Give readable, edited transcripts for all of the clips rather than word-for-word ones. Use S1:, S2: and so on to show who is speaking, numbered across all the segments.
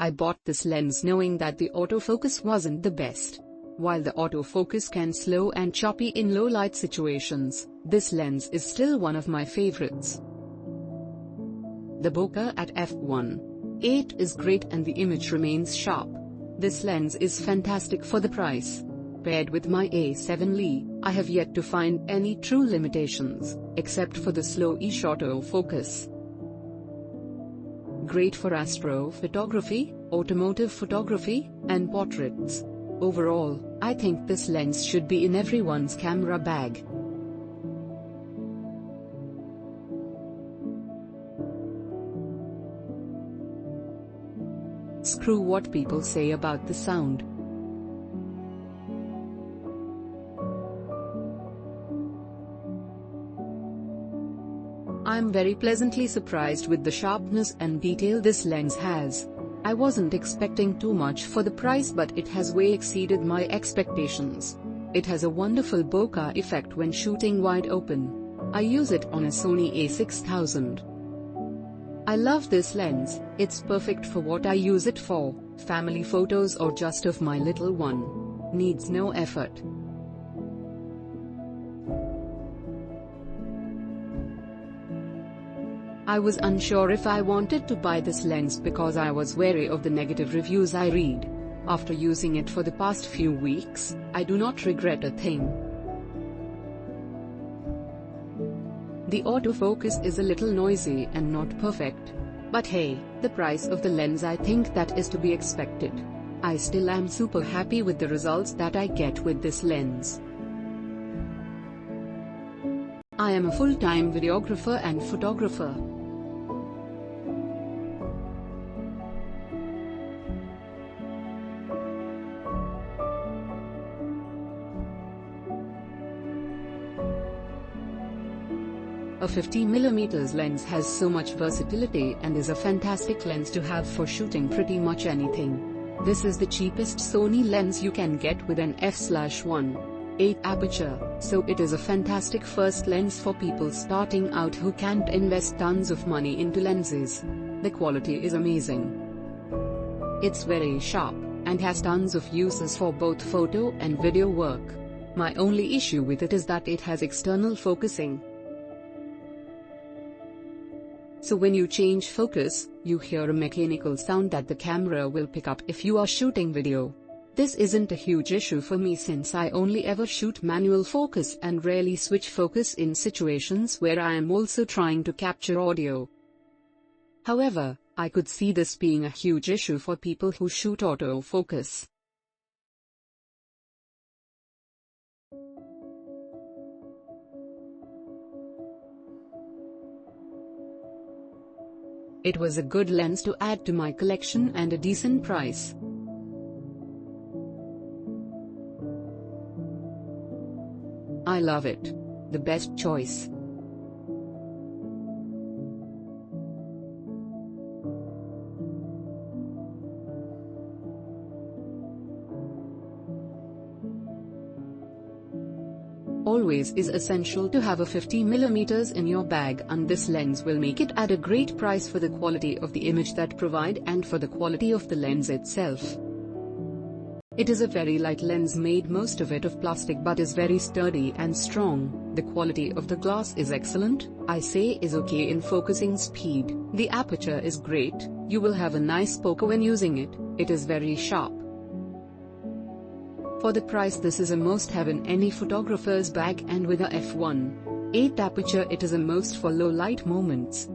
S1: I bought this lens knowing that the autofocus wasn't the best. While the autofocus can slow and choppy in low light situations, this lens is still one of my favorites. The bokeh at f1.8 is great and the image remains sharp. This lens is fantastic for the price. Paired with my A7 I have yet to find any true limitations, except for the slow-ish autofocus. Great for astrophotography, automotive photography, and portraits. Overall, I think this lens should be in everyone's camera bag. Screw what people say about the sound. I'm very pleasantly surprised with the sharpness and detail this lens has. I wasn't expecting too much for the price, but it has way exceeded my expectations. It has a wonderful bokeh effect when shooting wide open. I use it on a Sony a6000. I love this lens. It's perfect for what I use it for, family photos or just of my little one. Needs no effort. I was unsure if I wanted to buy this lens because I was wary of the negative reviews I read. After using it for the past few weeks, I do not regret a thing. The autofocus is a little noisy and not perfect. But hey, the price of the lens, I think that is to be expected. I still am super happy with the results that I get with this lens. I am a full-time videographer and photographer. A 50mm lens has so much versatility and is a fantastic lens to have for shooting pretty much anything. This is the cheapest Sony lens you can get with an f/1.8 aperture, so it is a fantastic first lens for people starting out who can't invest tons of money into lenses. The quality is amazing. It's very sharp, and has tons of uses for both photo and video work. My only issue with it is that it has external focusing. So when you change focus, you hear a mechanical sound that the camera will pick up if you are shooting video. This isn't a huge issue for me since I only ever shoot manual focus and rarely switch focus in situations where I am also trying to capture audio. However, I could see this being a huge issue for people who shoot autofocus. It was a good lens to add to my collection and a decent price. I love it. The best choice. Always is essential to have a 50mm in your bag, and this lens will make it at a great price for the quality of the image that provide and for the quality of the lens itself. It is a very light lens made most of it of plastic but is very sturdy and strong. The quality of the glass is excellent, I say is okay in focusing speed. The aperture is great, you will have a nice bokeh when using it, it is very sharp. For the price this is a must-have in any photographer's bag, and with a f1.8 aperture it is a must for low light moments.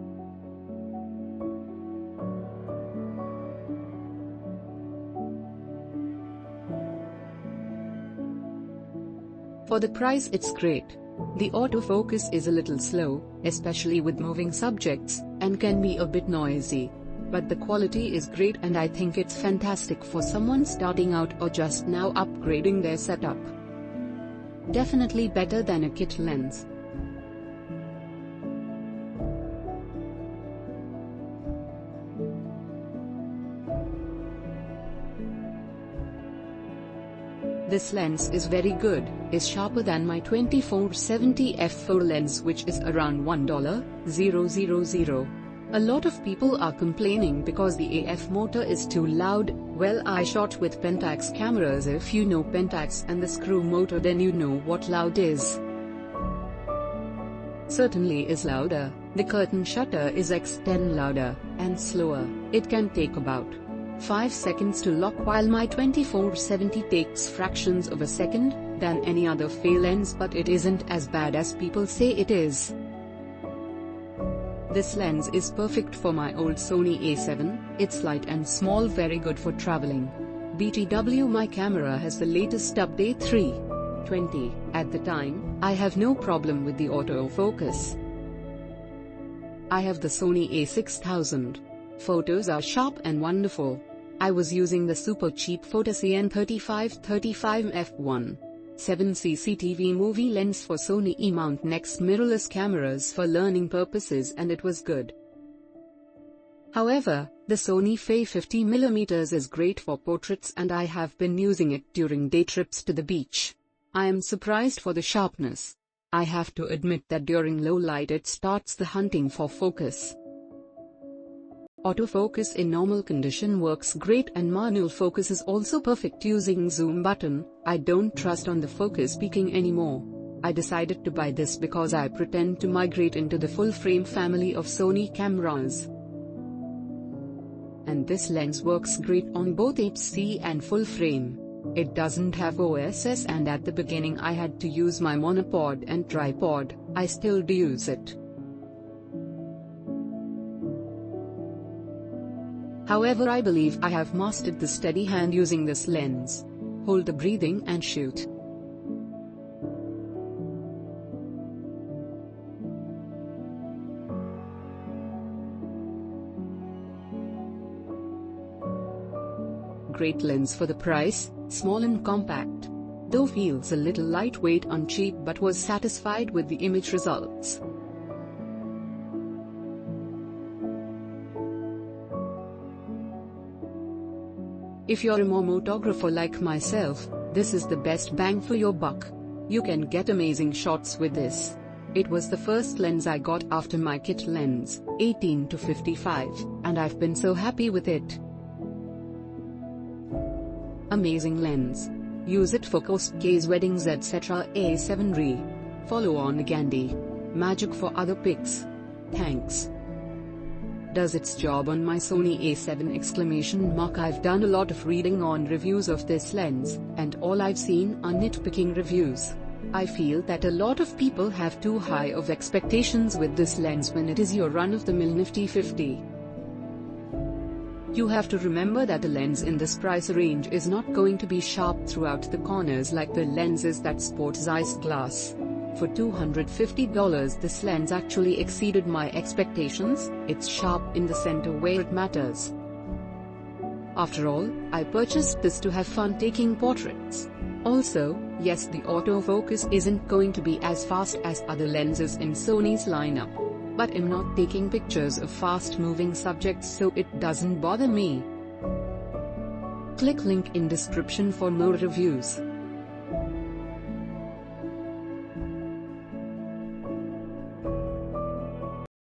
S1: For the price it's great. The autofocus is a little slow, especially with moving subjects, and can be a bit noisy. But the quality is great and I think it's fantastic for someone starting out or just now upgrading their setup. Definitely better than a kit lens. This lens is very good, is sharper than my 24-70 f4 lens which is around $1,000. A lot of people are complaining because the AF motor is too loud. Well, I shot with Pentax cameras. If you know Pentax and the screw motor, then you know what loud is. Certainly is louder. The curtain shutter is X10 louder, and slower. It can take about 5 seconds to lock, while my 2470 takes fractions of a second than any other FE lens, but it isn't as bad as people say it is. This lens is perfect for my old Sony A7, it's light and small, very good for traveling. BTW, my camera has the latest update 3.20. At the time, I have no problem with the autofocus. I have the Sony A6000. Photos are sharp and wonderful. I was using the super cheap SEL50F18F18F CCTV movie lens for Sony E-mount next mirrorless cameras for learning purposes, and it was good. However, the Sony FE 50mm is great for portraits, and I have been using it during day trips to the beach. I am surprised for the sharpness. I have to admit that during low light it starts the hunting for focus. Autofocus in normal condition works great, and manual focus is also perfect using zoom button. I don't trust on the focus peaking anymore. I decided to buy this because I pretend to migrate into the full frame family of Sony cameras. And this lens works great on both HC and full frame. It doesn't have OSS, and at the beginning I had to use my monopod and tripod. I still do use it. However, I believe I have mastered the steady hand using this lens. Hold the breathing and shoot. Great lens for the price, small and compact. Though feels a little lightweight and cheap, but was satisfied with the image results. If you're a motorographer like myself, this is the best bang for your buck. You can get amazing shots with this. It was the first lens I got after my kit lens, 18-55, and I've been so happy with it. Amazing lens. Use it for cosplays, weddings, etc. A7 Follow on Gandhi. Magic for other pics. Thanks. Does its job on my Sony A7! I've done a lot of reading on reviews of this lens, and all I've seen are nitpicking reviews. I feel that a lot of people have too high of expectations with this lens when it is your run-of-the-mill nifty 50. You have to remember that a lens in this price range is not going to be sharp throughout the corners like the lenses that sport Zeiss glass. For $250, this lens actually exceeded my expectations. It's sharp in the center where it matters. After all, I purchased this to have fun taking portraits. Also, yes, the autofocus isn't going to be as fast as other lenses in Sony's lineup. But I'm not taking pictures of fast-moving subjects, so it doesn't bother me. Click link in description for more reviews.